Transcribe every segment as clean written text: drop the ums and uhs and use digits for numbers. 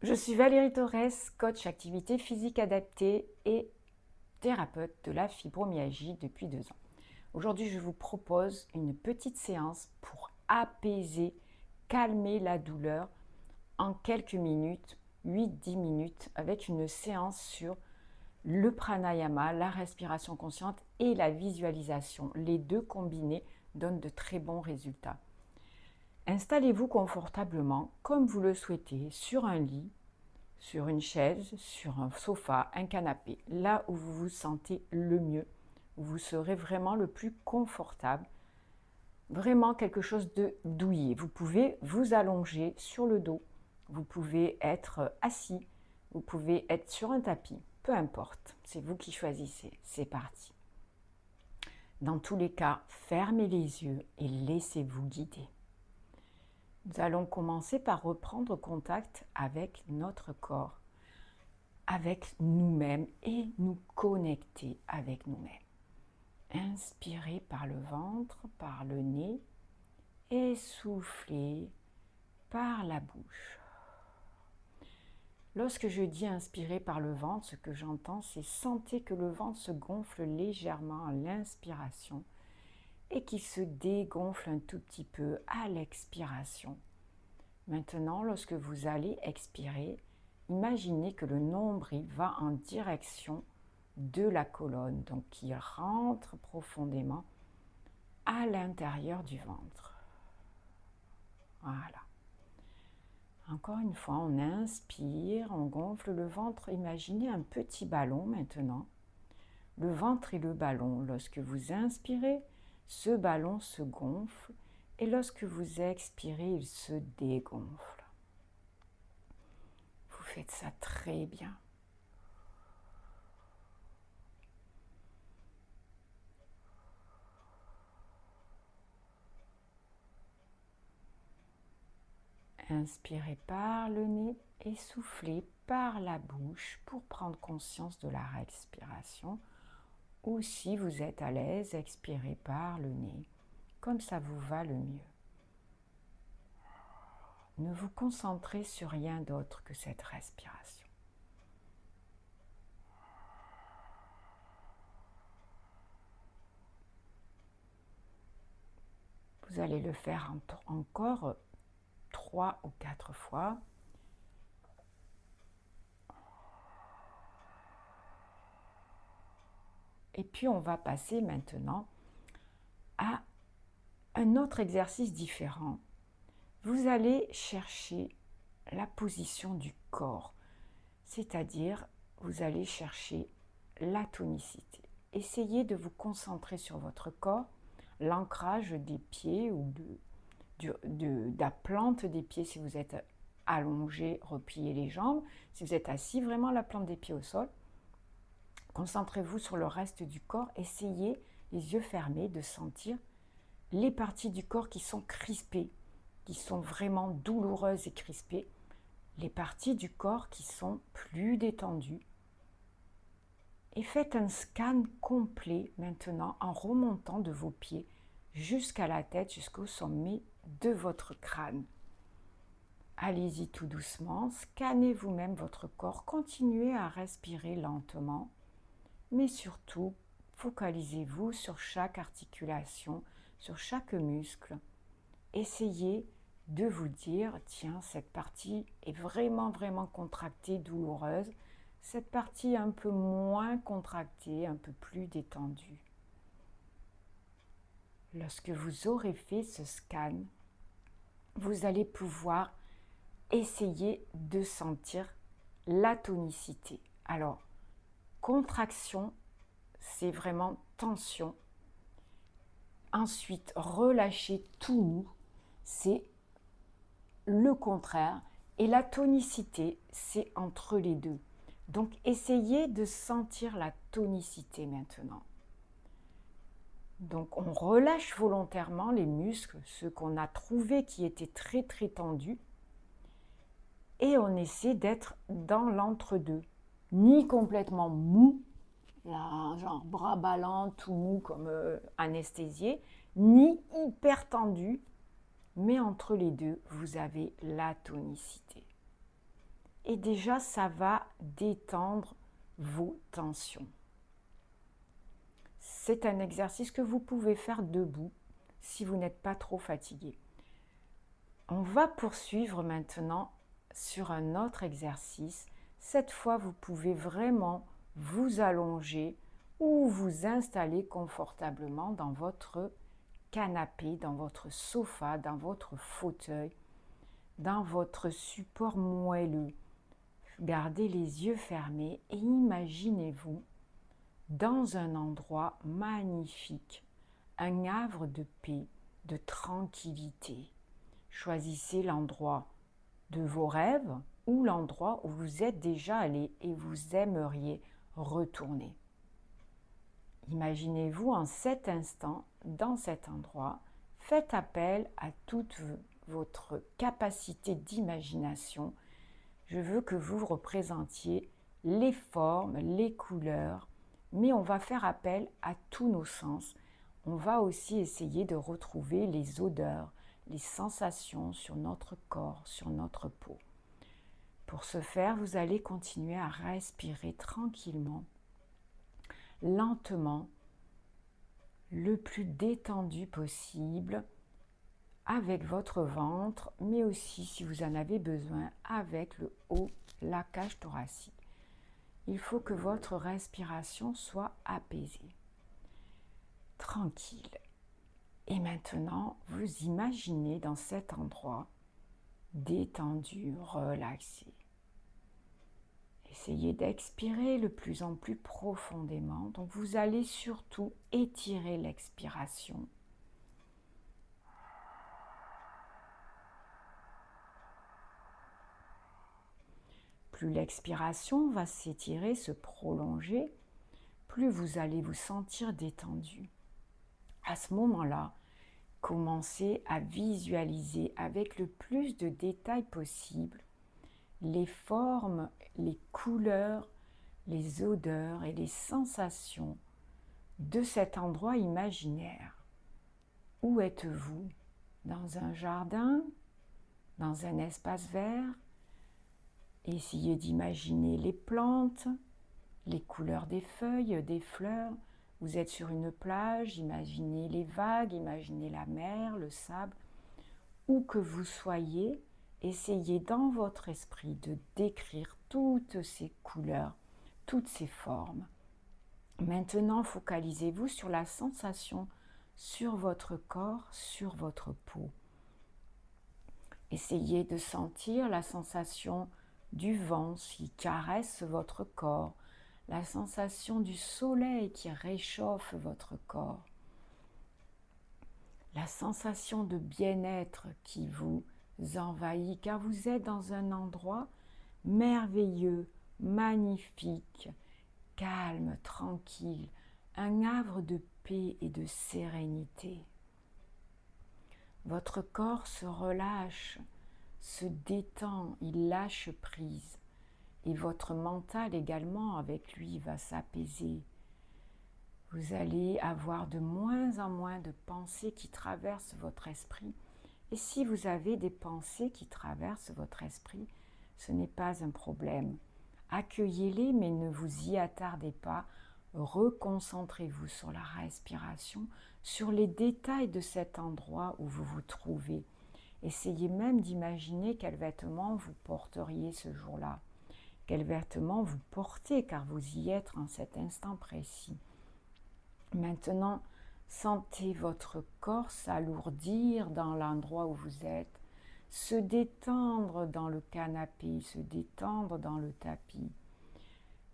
Je suis Valérie Torres, coach activité physique adaptée et thérapeute de la fibromyalgie depuis 2 ans. Aujourd'hui, je vous propose une petite séance pour apaiser, calmer la douleur en quelques minutes, 8-10 minutes, avec une séance sur le pranayama, la respiration consciente et la visualisation. Les deux combinés donnent de très bons résultats. Installez-vous confortablement, comme vous le souhaitez, sur un lit, sur une chaise, sur un sofa, un canapé, là où vous vous sentez le mieux, où vous serez vraiment le plus confortable, vraiment quelque chose de douillet. Vous pouvez vous allonger sur le dos, vous pouvez être assis, vous pouvez être sur un tapis, peu importe, c'est vous qui choisissez, c'est parti. Dans tous les cas, fermez les yeux et laissez-vous guider. Nous allons commencer par reprendre contact avec notre corps, avec nous-mêmes et nous connecter avec nous-mêmes. Inspirez par le ventre, par le nez et soufflez par la bouche. Lorsque je dis inspirer par le ventre, ce que j'entends, c'est sentez que le ventre se gonfle légèrement à l'inspiration et qu'il se dégonfle un tout petit peu à l'expiration. Maintenant, lorsque vous allez expirer, imaginez que le nombril va en direction de la colonne, donc qui rentre profondément à l'intérieur du ventre. Voilà. Encore une fois, on inspire, on gonfle le ventre. Imaginez un petit ballon maintenant. Le ventre et le ballon. Lorsque vous inspirez, ce ballon se gonfle et lorsque vous expirez, il se dégonfle. Vous faites ça très bien. Inspirez par le nez et soufflez par la bouche pour prendre conscience de la respiration. Ou si vous êtes à l'aise, expirez par le nez, comme ça vous va le mieux. Ne vous concentrez sur rien d'autre que cette respiration. Vous allez le faire encore 3 ou 4 fois. Et puis on va passer maintenant à un autre exercice différent. Vous allez chercher la position du corps, c'est-à-dire vous allez chercher la tonicité. Essayez de vous concentrer sur votre corps, l'ancrage des pieds ou de la plante des pieds si vous êtes allongé, repliez les jambes. Si vous êtes assis, vraiment la plante des pieds au sol. Concentrez-vous sur le reste du corps. Essayez, les yeux fermés, de sentir les parties du corps qui sont crispées, qui sont vraiment douloureuses et crispées, les parties du corps qui sont plus détendues. Et faites un scan complet maintenant en remontant de vos pieds jusqu'à la tête, jusqu'au sommet de votre crâne. Allez-y tout doucement, scannez vous-même votre corps, continuez à respirer lentement, mais surtout, focalisez-vous sur chaque articulation, sur chaque muscle. Essayez de vous dire, tiens, cette partie est vraiment, vraiment contractée, douloureuse. Cette partie un peu moins contractée, un peu plus détendue. Lorsque vous aurez fait ce scan, vous allez pouvoir essayer de sentir la tonicité. Alors, contraction, c'est vraiment tension. Ensuite, relâcher tout mou, c'est le contraire. Et la tonicité, c'est entre les deux. Donc, essayez de sentir la tonicité maintenant. Donc, on relâche volontairement les muscles, ceux qu'on a trouvés qui étaient très très tendus, et on essaie d'être dans l'entre-deux, ni complètement mou, là, genre bras ballants, tout mou comme anesthésié, ni hyper tendu, mais entre les deux, vous avez la tonicité. et déjà ça va détendre vos tensions. C'est un exercice que vous pouvez faire debout si vous n'êtes pas trop fatigué. On va poursuivre maintenant sur un autre exercice. Cette fois, vous pouvez vraiment vous allonger ou vous installer confortablement dans votre canapé, dans votre sofa, dans votre fauteuil, dans votre support moelleux. Gardez les yeux fermés et imaginez-vous dans un endroit magnifique, un havre de paix, de tranquillité. Choisissez l'endroit de vos rêves ou l'endroit où vous êtes déjà allé et vous aimeriez retourner. Imaginez-vous en cet instant, dans cet endroit, faites appel à toute votre capacité d'imagination. Je veux que vous représentiez les formes, les couleurs, mais on va faire appel à tous nos sens. On va aussi essayer de retrouver les odeurs, les sensations sur notre corps, sur notre peau. Pour ce faire, vous allez continuer à respirer tranquillement, lentement, le plus détendu possible, avec votre ventre, mais aussi, si vous en avez besoin, avec le haut, la cage thoracique. Il faut que votre respiration soit apaisée, tranquille. Et maintenant, vous imaginez dans cet endroit détendu, relaxé. Essayez d'expirer de plus en plus profondément. Donc vous allez surtout étirer l'expiration. Plus l'expiration va s'étirer, se prolonger, plus vous allez vous sentir détendu. À ce moment-là, commencez à visualiser avec le plus de détails possible les formes, les couleurs, les odeurs et les sensations de cet endroit imaginaire. Où êtes-vous? Dans un jardin? Dans un espace vert? Essayez d'imaginer les plantes, les couleurs des feuilles, des fleurs. Vous êtes sur une plage, imaginez les vagues, imaginez la mer, le sable. Où que vous soyez, essayez dans votre esprit de décrire toutes ces couleurs, toutes ces formes. Maintenant, focalisez-vous sur la sensation sur votre corps, sur votre peau. Essayez de sentir la sensation du vent qui caresse votre corps, la sensation du soleil qui réchauffe votre corps, la sensation de bien-être qui vous envahit, car vous êtes dans un endroit merveilleux, magnifique, calme, tranquille, un havre de paix et de sérénité. Votre corps se relâche, se détend, il lâche prise. Et votre mental également avec lui va s'apaiser. Vous allez avoir de moins en moins de pensées qui traversent votre esprit. Et si vous avez des pensées qui traversent votre esprit, ce n'est pas un problème. Accueillez-les, mais ne vous y attardez pas. Reconcentrez-vous sur la respiration, sur les détails de cet endroit où vous vous trouvez. Essayez même d'imaginer quels vêtements vous porteriez ce jour-là. Quels vêtements vous portez, car vous y êtes en cet instant précis. Maintenant, sentez votre corps s'alourdir dans l'endroit où vous êtes, se détendre dans le canapé, se détendre dans le tapis,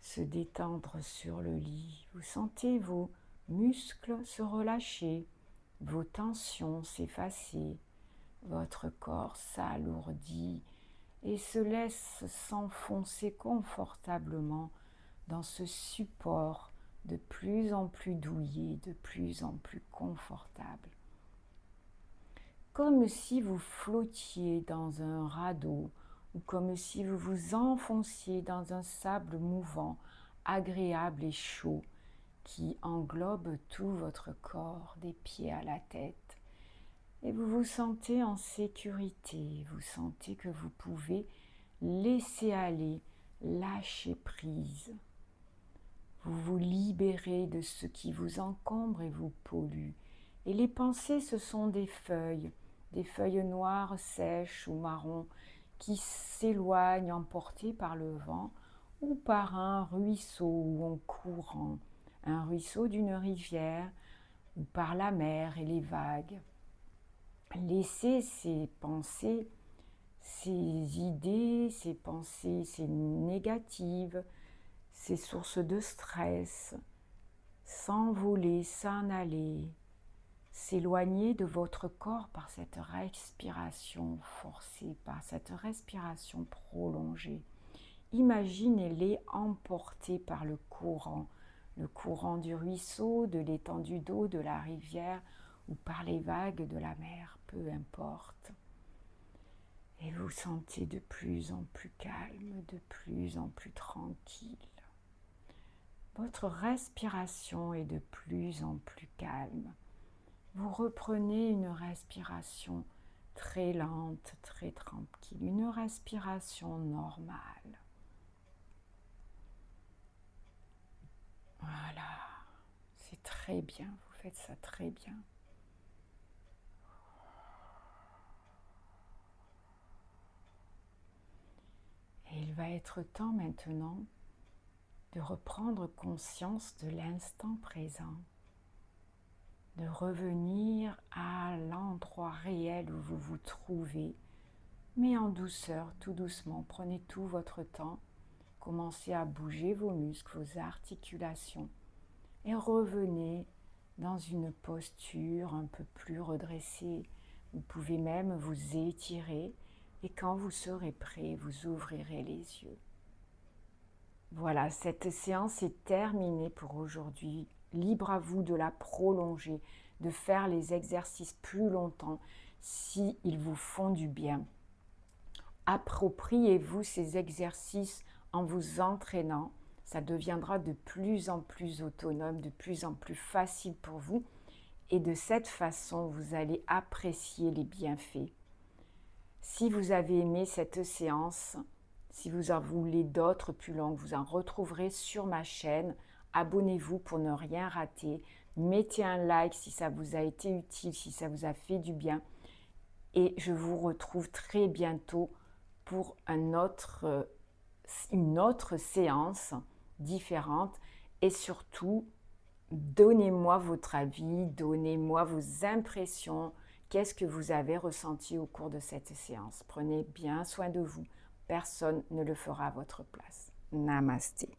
se détendre sur le lit. Vous sentez vos muscles se relâcher, vos tensions s'effacer, votre corps s'alourdit et se laisse s'enfoncer confortablement dans ce support de plus en plus douillet, de plus en plus confortable. Comme si vous flottiez dans un radeau ou comme si vous vous enfonciez dans un sable mouvant, agréable et chaud qui englobe tout votre corps, des pieds à la tête. Et vous vous sentez en sécurité, vous sentez que vous pouvez laissez aller, lâchez prise. Vous vous libérez de ce qui vous encombre et vous pollue. Et les pensées, ce sont des feuilles noires, sèches ou marron, qui s'éloignent emportées par le vent ou par un ruisseau ou un courant, un ruisseau d'une rivière ou par la mer et les vagues. Laissez ces pensées, ces idées, ces pensées, ces négatives, ces sources de stress, s'envoler, s'en aller, s'éloigner de votre corps par cette respiration forcée, par cette respiration prolongée. Imaginez-les emportés par le courant du ruisseau, de l'étendue d'eau, de la rivière ou par les vagues de la mer, peu importe. Et vous sentez de plus en plus calme, de plus en plus tranquille. Votre respiration est de plus en plus calme. Vous reprenez une respiration très lente, très tranquille, une respiration normale. Voilà, c'est très bien, vous faites ça très bien. Et il va être temps maintenant de reprendre conscience de l'instant présent, de revenir à l'endroit réel où vous vous trouvez, mais en douceur, tout doucement. Prenez tout votre temps, commencez à bouger vos muscles, vos articulations et revenez dans une posture un peu plus redressée. Vous pouvez même vous étirer et quand vous serez prêt, vous ouvrirez les yeux. Voilà, cette séance est terminée pour aujourd'hui. Libre à vous de la prolonger, de faire les exercices plus longtemps s'ils vous font du bien. Appropriez-vous ces exercices en vous entraînant. Ça deviendra de plus en plus autonome, de plus en plus facile pour vous. Et de cette façon, vous allez apprécier les bienfaits. Si vous avez aimé cette séance, si vous en voulez d'autres plus longues, vous en retrouverez sur ma chaîne. Abonnez-vous pour ne rien rater. Mettez un like si ça vous a été utile, si ça vous a fait du bien. Et je vous retrouve très bientôt pour une autre séance différente. Et surtout, donnez-moi votre avis, donnez-moi vos impressions. Qu'est-ce que vous avez ressenti au cours de cette séance? Prenez bien soin de vous. Personne ne le fera à votre place. Namasté.